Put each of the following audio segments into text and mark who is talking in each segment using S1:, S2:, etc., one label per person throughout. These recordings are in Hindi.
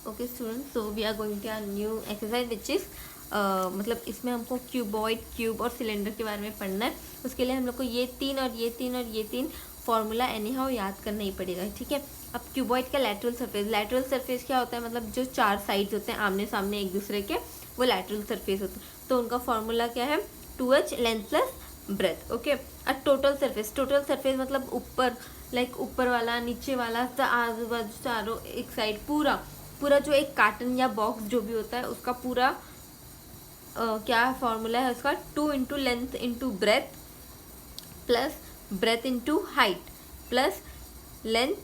S1: Okay student, so we are going to new exercise which is मतलब इसमें हमको क्यूबॉइड, क्यूब और सिलेंडर के बारे में पढ़ना है। उसके लिए हम लोग को ये तीन और ये तीन और ये तीन फॉर्मूला एनी हाउ याद करना ही पड़ेगा, ठीक है। अब क्यूबॉइड का लैटरल सरफेस क्या होता है, मतलब जो चार साइड्स होते हैं आमने सामने एक दूसरे के, वो लैटरल सरफेस होते हैं। तो उनका फॉर्मूला क्या है, 2h length plus breadth, okay. और टोटल सरफेस मतलब ऊपर, लाइक ऊपर वाला, नीचे वाला, आजू बाजू चारों एक साइड, पूरा जो एक कार्टन या बॉक्स जो भी होता है उसका पूरा क्या फॉर्मूला है उसका, 2 into length into breath plus breadth into height plus length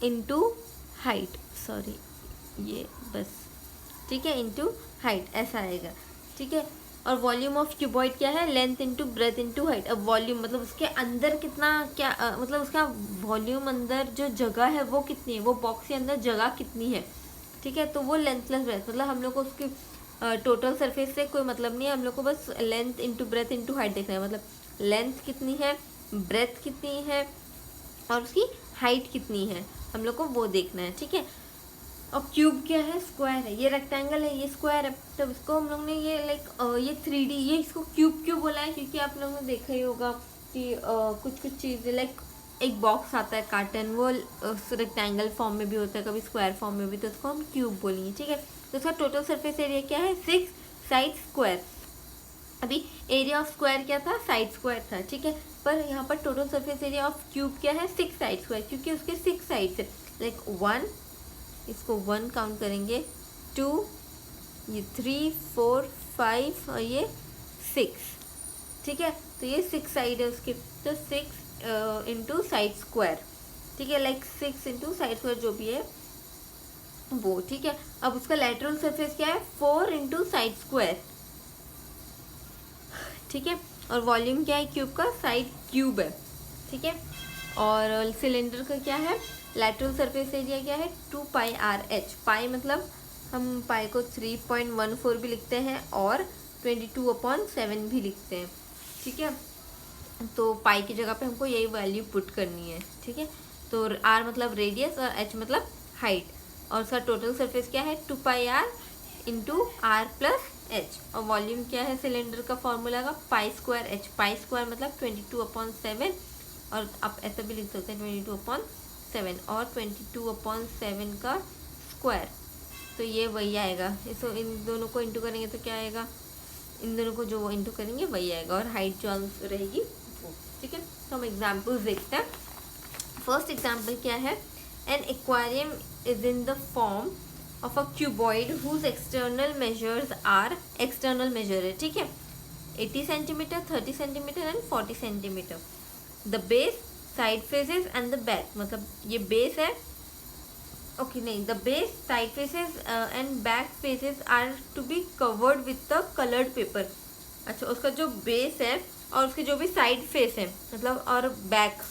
S1: into height, sorry ये बस, ठीक है, इंटू हाइट, ऐसा आएगा, ठीक है। और वॉल्यूम ऑफ क्यूबॉइड क्या है, length into breath into height. अब वॉल्यूम मतलब उसके अंदर कितना, क्या मतलब उसका वॉल्यूम, अंदर जो जगह है वो कितनी है, वो बॉक्स के अंदर जगह कितनी है, ठीक है। तो वो लेंथ प्लस ब्रेथ, मतलब हम लोग को उसकी टोटल सरफेस से कोई मतलब नहीं है, हम लोग को बस length into breath into height देखना है, मतलब लेंथ कितनी है, ब्रेथ कितनी है और उसकी हाइट कितनी है, हम लोग को वो देखना है, ठीक है। और क्यूब क्या है, स्क्वायर है, ये रेक्टेंगल है, ये स्क्वायर है। तब इसको हम लोग ने ये लाइक ये 3D, ये इसको क्यूब क्यों बोला है, क्योंकि आप लोगों ने देखा ही होगा कि कुछ कुछ चीज़ें लाइक एक बॉक्स आता है कार्टन, वो रेक्टेंगल फॉर्म में भी होता है, कभी स्क्वायर फॉर्म में भी, तो उसको हम क्यूब बोलेंगे, ठीक है। तो उसका टोटल सरफेस एरिया क्या है, 6 साइड स्क्वायर। अभी एरिया ऑफ स्क्वायर क्या था, साइड स्क्वायर था, ठीक है। पर यहाँ पर total surface area of cube क्या है, 6 साइड स्क्वायर, क्योंकि उसके 6 साइड्स है, लाइक 1, इसको 1 काउंट करेंगे, 2, ये 3, 4, 5 और ये 6, ठीक है। तो ये 6 साइड है उसके, तो 6 इंटू साइड स्क्वायर, ठीक है, लाइक 6 इंटू साइड स्क्वायर जो भी है वो, ठीक है। अब उसका लैटरल सरफेस क्या है, 4 इंटू साइड स्क्वायर, ठीक है। और वॉल्यूम क्या है क्यूब का, साइड क्यूब है, ठीक है। और सिलेंडर का क्या है, लैटरल सरफेस एरिया क्या है, 2πRh। पाई मतलब हम पाई को 3.14 भी लिखते हैं और 22/7 भी लिखते हैं, ठीक है। तो पाई की जगह पे हमको यही वैल्यू पुट करनी है, ठीक है। तो r मतलब रेडियस और h मतलब हाइट, और उसका टोटल सरफेस क्या है, 2πr into R plus H. और वॉल्यूम क्या है सिलेंडर का, फॉर्मूला का pi square H, pi square मतलब 22/7, और आप ऐसा भी लिख सकते हैं 22/7, और 22/7 का स्क्वायर, तो ये वही आएगा। इसको इन दोनों को इंटू करेंगे तो क्या आएगा, इन दोनों को जो वो इंटू करेंगे वही आएगा, और हाइट जो रहेगी वो, ठीक है। तो हम एग्जाम्पल्स देखते हैं। फर्स्ट एग्जाम्पल क्या है, an aquarium is in the form of a cuboid whose external measures are, external measure है, ठीक है, 80 centimetre, 30 centimetre and 40 centimetre. The base, side faces and the back, मतलब ये बेस है, ओके नहीं, the base, side faces and back faces are to be covered with the coloured paper. अच्छा, उसका जो बेस है और उसके जो भी साइड फेस है मतलब, और बैक,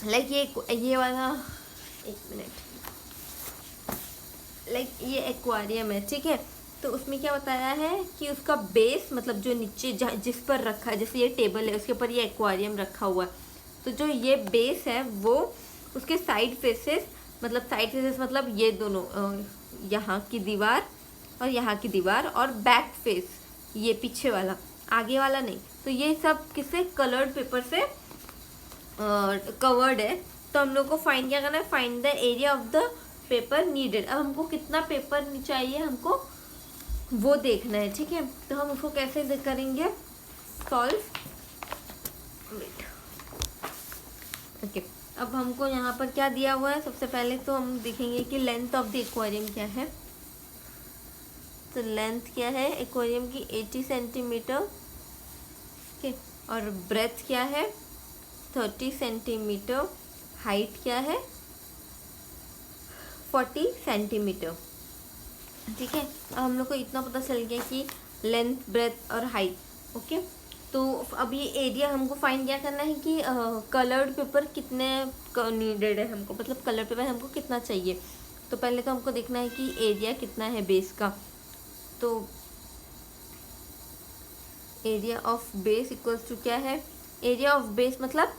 S1: लाइक ये वाला, एक मिनट, लाइक ये एक्वेरियम है, ठीक है। तो उसमें क्या बताया है कि उसका बेस मतलब जो नीचे जिस पर रखा है, जैसे ये टेबल है उसके ऊपर ये एक्वेरियम रखा हुआ है, तो जो ये बेस है वो उसके साइड फेसेस, मतलब साइड फेसेस मतलब ये दोनों, यहाँ की दीवार और यहाँ की दीवार, और बैक फेस ये पीछे वाला, आगे वाला नहीं, तो ये सब किससे, कलर्ड पेपर से कवर्ड है। तो हम लोग को फाइंड क्या करना है, find the area of the paper needed. अब हमको कितना पेपर चाहिए, हमको वो देखना है, ठीक है। तो हम उसको कैसे करेंगे, सॉल्व, वेट, ओके। अब हमको यहाँ पर क्या दिया हुआ है, सबसे पहले तो हम देखेंगे कि लेंथ ऑफ द एक्वेरियम क्या है। तो लेंथ क्या है एक्वेरियम की, 80 सेंटीमीटर, ठीक है। और ब्रेथ क्या है, 30 सेंटीमीटर, हाइट क्या है, 40 सेंटीमीटर, ठीक है। अब हम लोग को इतना पता चल गया कि लेंथ, ब्रेथ और हाइट, ओके। तो अब ये एरिया हमको फाइंड क्या करना है कि कलर्ड पेपर कितने नीडेड है हमको, मतलब कलर पेपर हमको कितना चाहिए। तो पहले तो हमको देखना है कि एरिया कितना है बेस का। तो area of base equals to क्या है, एरिया ऑफ बेस मतलब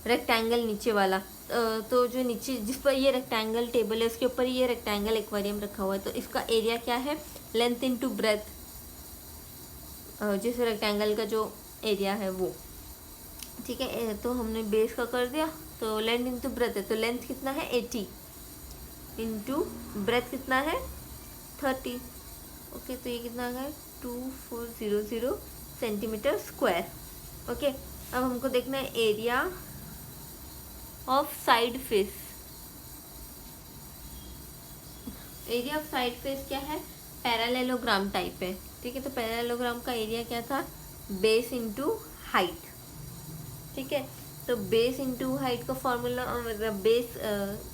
S1: रेक्टेंगल नीचे वाला, तो जो नीचे जिस पर ये रेक्टेंगल टेबल है उसके ऊपर ये रेक्टेंगल एक्वेरियम रखा हुआ है, तो इसका एरिया क्या है, लेंथ इनटू ब्रेथ, जिस रेक्टेंगल का जो एरिया है वो, ठीक है। तो हमने बेस का कर दिया, तो लेंथ इनटू ब्रेथ है, तो लेंथ कितना है 80 इंटू ब्रेथ कितना है 30। ओके, तो ये कितना है 2400 सेंटीमीटर स्क्वायर। ओके, अब हमको देखना है area of side face. Area of side face क्या है, पैरेललोग्राम टाइप है, ठीक है। तो पैरेललोग्राम का एरिया क्या था, बेस इंटू हाइट, ठीक है। तो बेस इंटू हाइट का फॉर्मूला, मतलब base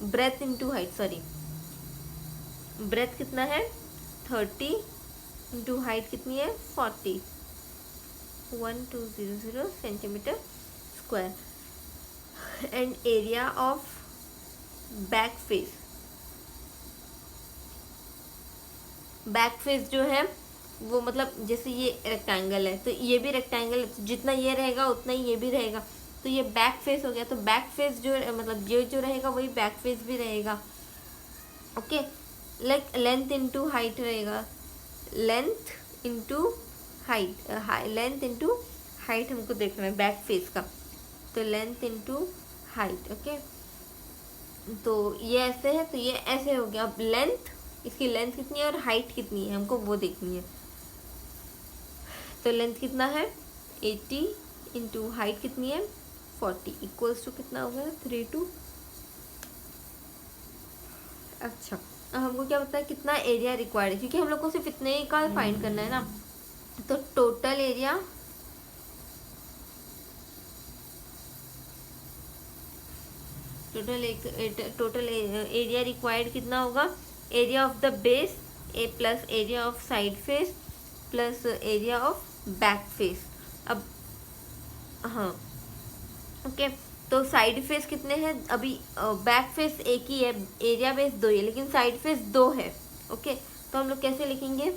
S1: breadth into height, sorry breadth कितना है 30 इंटू हाइट कितनी है 40, 1200 centimetre square. And area of back face, back face जो है वो मतलब जैसे ये रेक्टेंगल है तो ये भी रेक्टेंगल है, तो जितना ये रहेगा उतना ही ये भी रहेगा, तो ये बैक फेस हो गया। तो बैक फेस जो मतलब ये जो रहेगा वही बैक फेस भी रहेगा। Okay, like length into height रहेगा, length into height, length into height हमको देखना है बैक फेस का, तो लेंथ इनटू हाइट। ओके, तो ये ऐसे है तो ये ऐसे हो गया। अब लेंथ, इसकी लेंथ कितनी है और हाइट कितनी है हमको वो देखनी है। तो लेंथ कितना है 80 इंटू हाइट कितनी है 40 इक्वल्स टू कितना हो गया 32। अच्छा, अब हमको क्या पता है कितना एरिया रिक्वायर्ड है, क्योंकि हम लोग को सिर्फ इतने ही का फाइंड करना है ना। तो total area, total area required कितना होगा, area of the base A plus area of side face plus area of back face. अब हाँ, ओके, तो साइड फेस कितने हैं अभी, बैक फेस एक ही है, एरिया बेस 2 है, लेकिन साइड फेस 2 है। ओके, तो हम लोग कैसे लिखेंगे,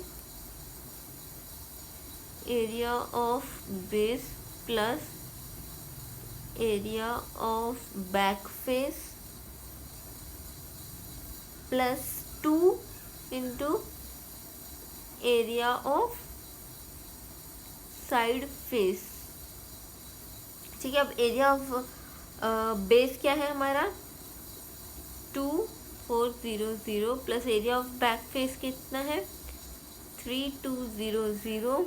S1: area of base plus area of back face plus 2 into area of side face, ठीक है। अब एरिया ऑफ बेस क्या है हमारा 2400 plus area of back face कितना है 3200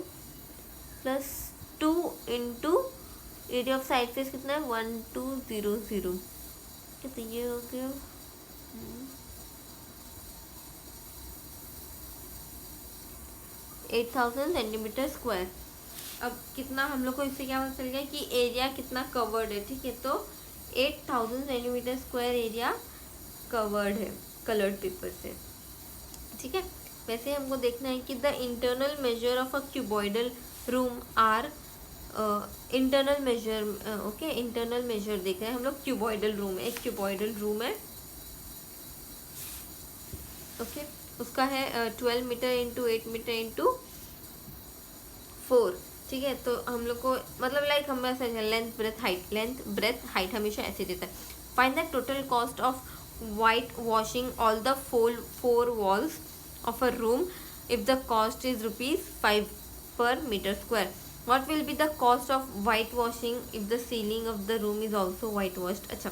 S1: plus 2 into area of side face कितना है 1200, तो ये हो गया 8000 सेंटीमीटर स्क्वायर। अब कितना हम लोग को इससे क्या पता चल गया कि एरिया कितना कवर्ड है, ठीक है। तो 8000 सेंटीमीटर स्क्वायर एरिया कवर्ड है कलर्ड पेपर से, ठीक है। वैसे हमको देखना है कि the internal measure of a cuboidal room are, internal measure, okay, internal measure देख रहे हैं हम लोग। क्यूबॉइडल रूम है, एक क्यूबॉइडल रूम है, ओके, उसका है 12 मीटर इंटू 8 मीटर इंटू 4, ठीक है। तो हम लोग को मतलब लाइक हम ऐसे length breadth height, length breadth height हमेशा ऐसे देता है। Find the total cost of white washing all the four walls of a room if the cost is ₹5 per metre square. What will be the cost of white washing if the ceiling of the room is also white washed. अच्छा,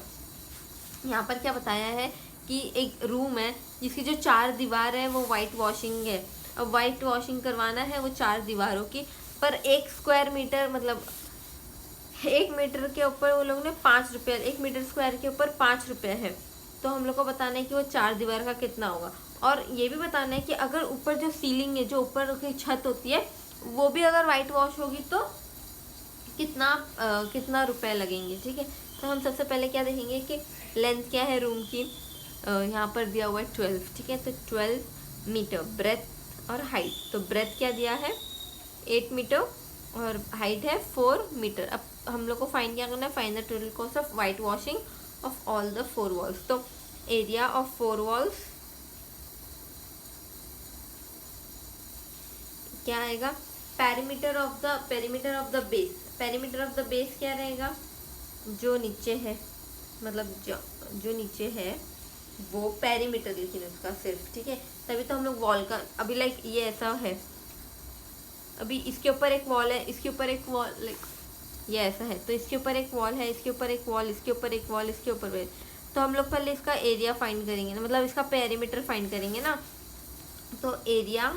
S1: यहाँ पर क्या बताया है कि एक रूम है जिसकी जो 4 दीवार है वो वाइट वॉशिंग है। अब वाइट वॉशिंग करवाना है वो 4 दीवारों की, पर 1 स्क्वायर मीटर मतलब 1 मीटर के ऊपर वो लोग ने 5 रुपये, 1 मीटर स्क्वायर के ऊपर 5 रुपये है। तो हम लोग को बताना है कि वो 4 दीवार का कितना होगा, और ये भी बताना है कि अगर ऊपर जो सीलिंग है, जो ऊपर की छत होती है, वो भी अगर वाइट वॉश होगी तो कितना रुपए लगेंगे, ठीक है। तो हम सबसे पहले क्या देखेंगे कि लेंथ क्या है रूम की, यहाँ पर दिया हुआ है 12, ठीक है। तो 12 मीटर ब्रेथ और हाइट, तो ब्रेथ क्या दिया है 8 मीटर और हाइट है 4 मीटर। अब हम लोग को फाइंड क्या करना है, find the total cost of white washing of all the 4 walls. तो एरिया ऑफ 4 वॉल्स क्या आएगा, perimeter of the base, perimeter of the base क्या रहेगा, जो नीचे है मतलब जो नीचे है वो पेरीमीटर, लेकिन उसका सिर्फ, ठीक है। तभी तो हम लोग वॉल का, अभी लाइक ये ऐसा है, अभी इसके ऊपर एक वॉल है, इसके ऊपर एक वॉल, लाइक ये ऐसा है, तो इसके ऊपर एक वॉल है, इसके ऊपर एक वॉल, इसके ऊपर एक वॉल, इसके ऊपर, तो हम लोग पहले इसका एरिया फाइंड करेंगे ना, मतलब इसका पेरीमीटर फाइंड करेंगे ना। तो area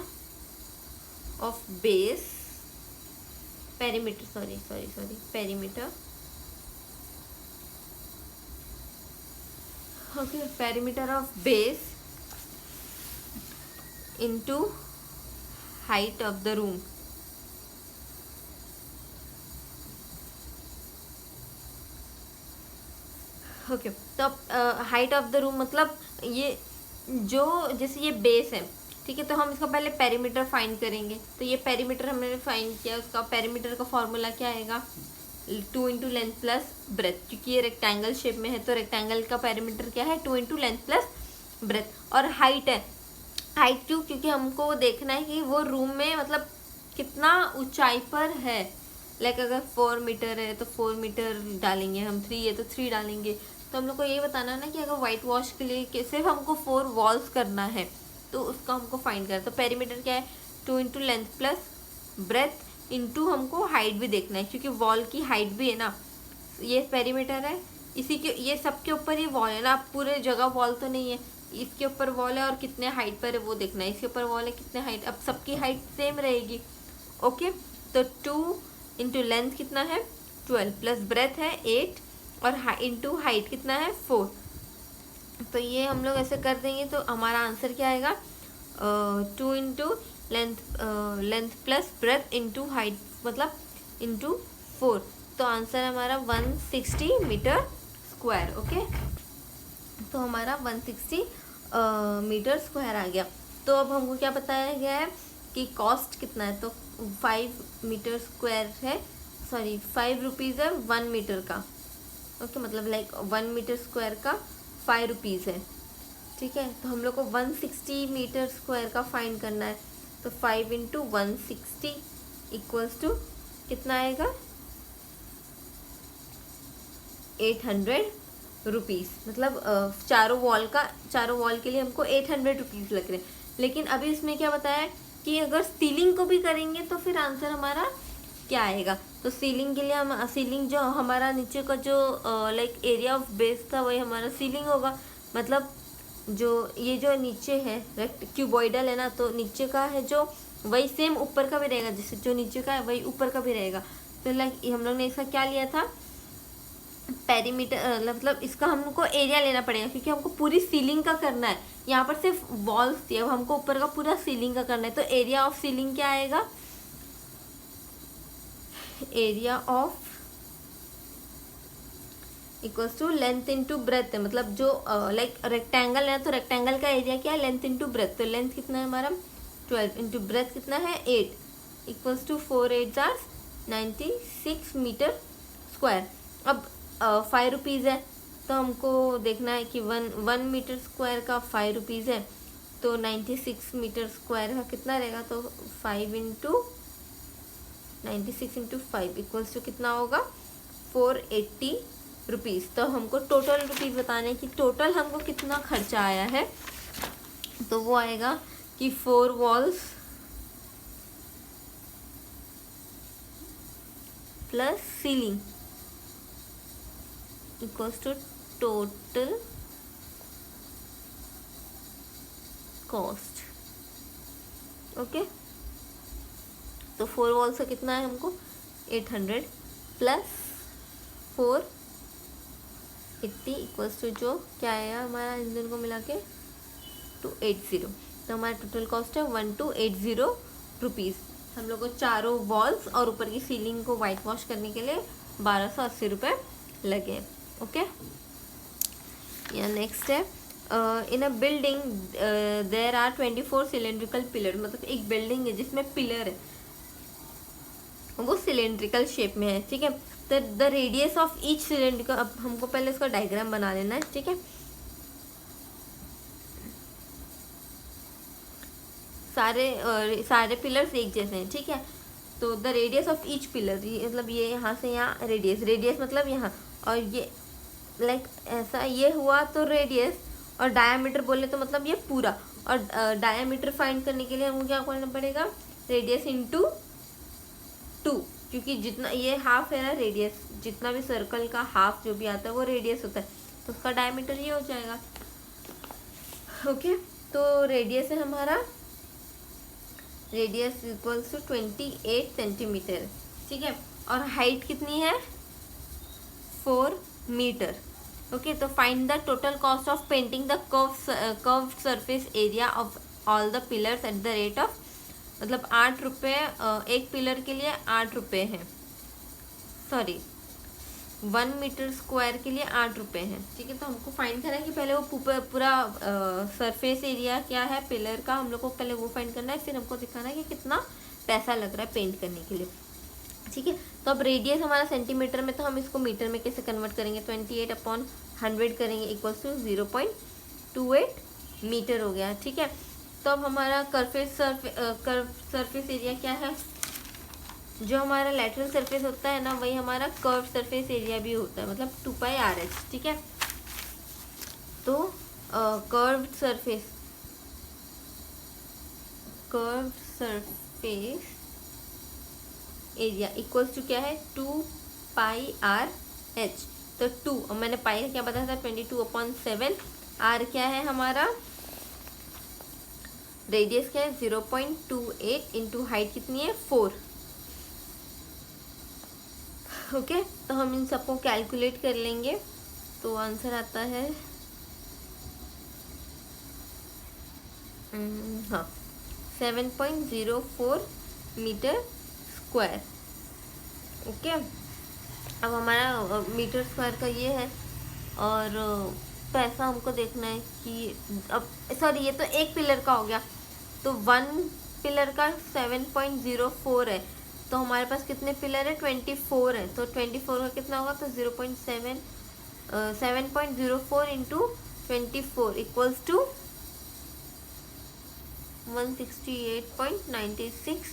S1: of base, perimeter, sorry perimeter, okay, perimeter of base into height of the room. Okay, तो हाइट ऑफ द रूम मतलब ये जो, जैसे ये बेस है, ठीक है, तो हम इसका पहले पेरीमीटर फाइंड करेंगे। तो ये पेरीमीटर हमने फाइंड किया, उसका पेरीमीटर का फॉर्मूला क्या आएगा, 2 इंटू लेंथ प्लस ब्रेथ, क्योंकि ये रेक्टेंगल शेप में है तो रेक्टेंगल का पेरीमीटर क्या है, 2 इंटू लेंथ प्लस ब्रेथ। और हाइट है, हाइट क्यों, क्योंकि हमको देखना है कि वो रूम में मतलब कितना ऊंचाई पर है। लाइक अगर 4 मीटर है तो 4 मीटर डालेंगे हम, 3 है तो 3 डालेंगे। तो हम लोग को ये बताना है ना कि अगर वाइट वॉश के लिए सिर्फ हमको 4 वॉल्स करना है तो उसका हमको फाइंड करना। तो पेरीमीटर क्या है, 2 into length plus breadth into हमको हाइट भी देखना है, क्योंकि वॉल की हाइट भी है ना। ये पेरीमीटर है, इसी के, ये सबके ऊपर ही वॉल है ना, पूरे जगह वॉल तो नहीं है, इसके ऊपर वॉल है और कितने हाइट पर है वो देखना है, इसके ऊपर वॉल है कितने हाइट, अब सबकी हाइट सेम रहेगी। ओके, तो 2 इंटू लेंथ कितना है 12 प्लस ब्रेथ है 8 और इंटू हाइट कितना है 4। तो ये हम लोग ऐसे कर देंगे तो हमारा आंसर क्या आएगा, 2 into length plus breadth into height मतलब इंटू 4। तो आंसर हमारा 160 मीटर स्क्वायर। ओके, तो हमारा 160 मीटर स्क्वायर आ गया। तो अब हमको क्या बताया गया है कि कॉस्ट कितना है, तो 5 मीटर स्क्वायर है, सॉरी 5 रुपीज़ है 1 मीटर का। ओके, मतलब लाइक 1 मीटर स्क्वायर का 5 रुपीज़ है, ठीक है। तो हम लोग को 160 मीटर स्क्वायर का फाइंड करना है। तो 5 इंटू 160 इक्वल्स टू कितना आएगा, 800 रुपीज़। मतलब चारों वॉल के लिए हमको 800 रुपीज़ लग रहे हैं। लेकिन अभी इसमें क्या बताया कि अगर सीलिंग को भी करेंगे तो फिर आंसर हमारा क्या आएगा। तो सीलिंग के लिए हम, सीलिंग जो हमारा नीचे का जो लाइक एरिया ऑफ बेस था वही हमारा सीलिंग होगा। मतलब जो ये जो नीचे है रेक्ट क्यूबॉइडल है ना, तो नीचे का है जो वही सेम ऊपर का भी रहेगा, जैसे जो नीचे का है वही ऊपर का भी रहेगा। तो लाइक हम लोग ने इसका क्या लिया था, पेरीमीटर, मतलब इसका हमको एरिया लेना पड़ेगा क्योंकि हमको पूरी सीलिंग का करना है। यहाँ पर सिर्फ वॉल्स थी, अब हमको ऊपर का पूरा सीलिंग का करना है। तो एरिया ऑफ सीलिंग क्या आएगा, area of equals to length into breadth है। मतलब जो लाइक रेक्टेंगल है तो रेक्टेंगल का एरिया क्या है, लेंथ इंटू ब्रेथ। तो लेंथ कितना है हमारा 12 इंटू ब्रेथ कितना है 8 इक्वल्स टू 4 8 जार 96 मीटर स्क्वायर। अब 5 रुपीज़ है तो हमको देखना है कि 1 मीटर स्क्वायर का 5 रुपीज़ है, तो 96 मीटर स्क्वायर का कितना रहेगा। तो 5 इंटू 96 इंटू 5 इक्वल्स टू कितना होगा 480 रुपीज़। तो हमको टोटल रुपीज़ बताने की टोटल हमको कितना खर्चा आया है, तो वो आएगा कि 4 walls plus ceiling equals to total cost. Okay, तो 4 वॉल्स का कितना है हमको 800 प्लस 480 इक्वल्स टू जो क्या आया हमारा इन दोनों को मिला के 280। तो हमारा टोटल कॉस्ट है 1280 रुपीज़। हम लोग को चारों वॉल्स और ऊपर की सीलिंग को वाइट वॉश करने के लिए 1280 रुपये लगे। ओके, या नेक्स्ट है in a building there are 24 cylindrical pillar. मतलब एक बिल्डिंग है जिसमें पिलर है, वो सिलेंड्रिकल शेप में है, ठीक है। तो the radius of each cylindrical, अब हमको पहले इसका डायग्राम बना लेना है, ठीक है। सारे पिलर्स एक जैसे हैं, ठीक है। तो the radius of each pillar, मतलब ये यहाँ से यहाँ रेडियस मतलब यहाँ, और लाइक ऐसा ये हुआ तो रेडियस, और डायामीटर बोले तो मतलब ये पूरा। और डायामीटर फाइंड करने के लिए हमको क्या करना पड़ेगा, रेडियस इंटू 2, क्योंकि जितना ये हाफ है ना रेडियस, जितना भी सर्कल का हाफ जो भी आता है वो रेडियस होता है, तो उसका डायमीटर ये हो जाएगा। ओके, तो रेडियस है हमारा, रेडियस इक्वल्स टू 28 सेंटीमीटर, ठीक है। और हाइट कितनी है, 4 मीटर। ओके, तो find the total cost of painting the curved surface area of all the pillars at the rate of, मतलब 8 रुपये एक पिलर के लिए 8 रुपये हैं, सॉरी 1 मीटर स्क्वायर के लिए 8 रुपये हैं, ठीक है। तो हमको फाइंड करना है कि पहले वो पूरा सरफेस एरिया क्या है पिलर का, हम लोग को पहले वो फाइंड करना है, फिर हमको दिखाना है कि कितना पैसा लग रहा है पेंट करने के लिए, ठीक है। तो अब रेडियस हमारा सेंटीमीटर में, तो हम इसको मीटर में कैसे कन्वर्ट करेंगे, 28/100 करेंगे इक्वल्स टू 0.28 मीटर हो गया, ठीक है। तो अब हमारा कर्व सरफेस एरिया क्या है, जो हमारा लैटरल सरफेस होता है ना, वही हमारा कर्व सरफेस एरिया भी होता है, मतलब 2πRH, ठीक है। तो curve surface area equals to क्या है, 2πRH। तो 2, और मैंने पाई का क्या बताया था, 22/7। आर क्या है हमारा, रेडियस क्या है 0.28 इंटू हाइट कितनी है 4। ओके, तो हम इन सबको कैलकुलेट कर लेंगे, तो आंसर आता है हाँ 7.04 मीटर स्क्वायर। ओके, अब हमारा मीटर स्क्वायर का ये है, और पैसा हमको देखना है कि अब सॉरी ये तो एक पिलर का हो गया, तो 1 पिलर का 7.04 है, तो हमारे पास कितने पिलर है, 24 है, तो 24 का कितना होगा, तो 7.04 into 24 equals to 168.96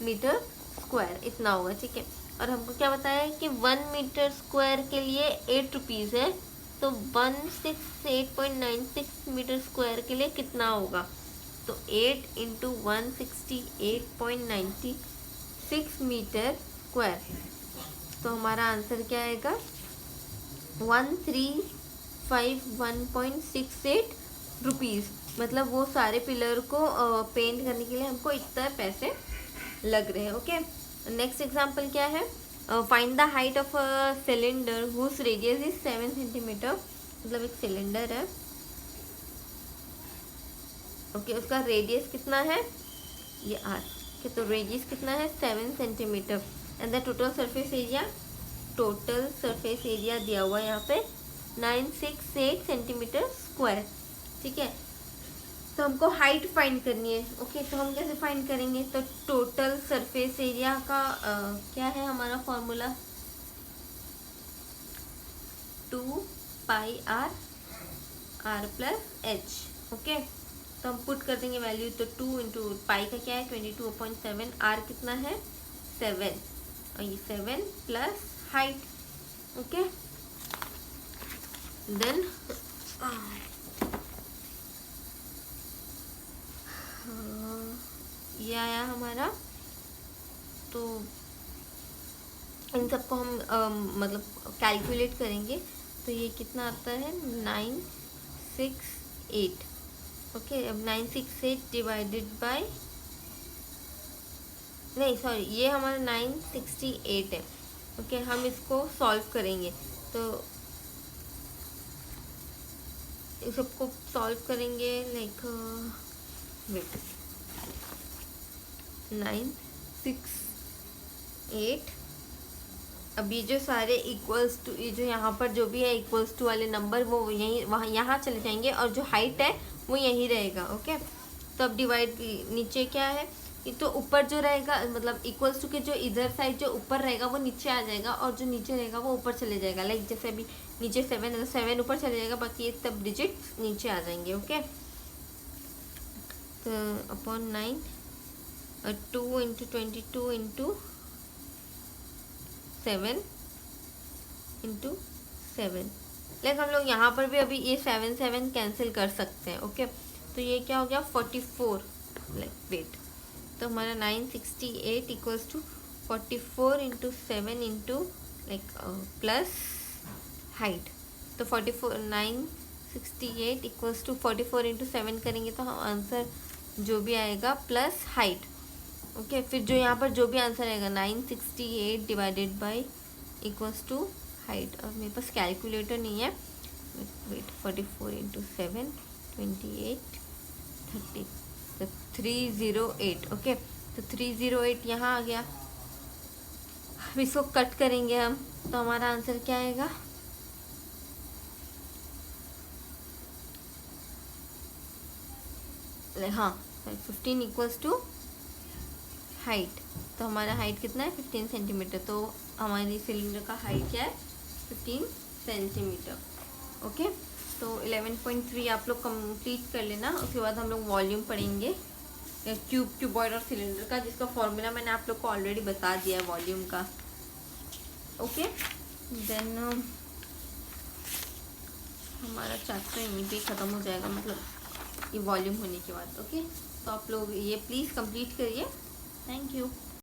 S1: metre square, इतना होगा, ठीक है। और हमको क्या बताया है कि 1 मीटर स्क्वायर के लिए 8 रुपीज़ है, तो 168.96 मीटर स्क्वायर के लिए कितना होगा, तो 8 इंटू 168.96 मीटर स्क्वायर, तो हमारा आंसर क्या आएगा 1351.68 रुपीज़, मतलब वो सारे पिलर को पेंट करने के लिए हमको इतना पैसे लग रहे हैं। ओके, नेक्स्ट एग्जांपल क्या है, find the height of a cylinder whose radius is 7 centimetre, मतलब एक सिलेंडर है, ओके उसका रेडियस कितना है, ये आर, तो रेडियस कितना है 7 centimetre, and the total surface area दिया हुआ है यहाँ पे 968 सेंटीमीटर स्क्वायर, ठीक है। तो हमको हाइट फाइंड करनी है। ओके, तो हम कैसे फाइंड करेंगे, तो टोटल सरफेस एरिया का क्या है हमारा फॉर्मूला, 2πr r+h। ओके, तो हम पुट कर देंगे वैल्यू, तो 2 इंटू पाई का क्या है 22/7, आर कितना है 7, और ये 7 प्लस हाइट। ओके, देन ये आया हमारा, तो इन सबको हम मतलब कैलकुलेट करेंगे, तो ये कितना आता है 968। ओके, अब 968 डिवाइडेड बाय, नहीं सॉरी ये हमारा 968 है। ओके, हम इसको सॉल्व करेंगे, तो इस सबको सॉल्व करेंगे लाइक वेट 968, अब ये जो सारे इक्वल्स टू, ये जो यहाँ पर जो भी है इक्वल्स टू वाले नंबर वो यहीं वहाँ यहाँ चले जाएंगे, और जो हाइट है वो यहीं रहेगा। ओके, तो अब डिवाइड, नीचे क्या है, ये तो ऊपर जो रहेगा मतलब इक्वल्स टू के जो इधर साइड जो ऊपर रहेगा वो नीचे आ जाएगा, और जो नीचे रहेगा वो ऊपर चले जाएगा, लाइक जैसे अभी नीचे 7 है तो 7 ऊपर चले जाएगा, बाकी ये सब डिजिट नीचे आ जाएंगे। ओके, तो upon 9 2 into 22 into 7 into 7, like हम लोग यहाँ पर भी अभी ये 7 7 कैंसिल कर सकते हैं। ओके, तो ये क्या हो गया 44, लाइक वेट, तो हमारा 968 equals to 44 into 7 into like plus height, तो 44 968 इक्वल्स टू 44 इंटू 7 करेंगे तो हम आंसर जो भी आएगा प्लस हाइट। ओके, फिर जो यहाँ पर जो भी आंसर आएगा 968 divided by equals to height. और मेरे पास कैलकुलेटर नहीं है, वेट 44 इंटू 7 28 30, तो 308। ओके, तो 308 यहाँ आ गया। अब इसको कट करेंगे हम, तो हमारा आंसर क्या आएगा, हाँ 15 इक्वल्स टू हाइट, तो हमारा हाइट कितना है 15 सेंटीमीटर, तो हमारी सिलेंडर का हाइट क्या है 15 सेंटीमीटर। ओके, तो 11.3 आप लोग कंप्लीट कर लेना। उसके बाद हम लोग वॉल्यूम पढ़ेंगे क्यूबॉइड और सिलेंडर का, जिसका फॉर्मूला मैंने आप लोग को ऑलरेडी बता दिया है वॉल्यूम का। ओके, देन हमारा चैप्टर यहीं पे ख़त्म हो जाएगा, मतलब ये वॉल्यूम होने के बाद। ओके, तो आप लोग ये प्लीज़ कंप्लीट करिए। Thank you.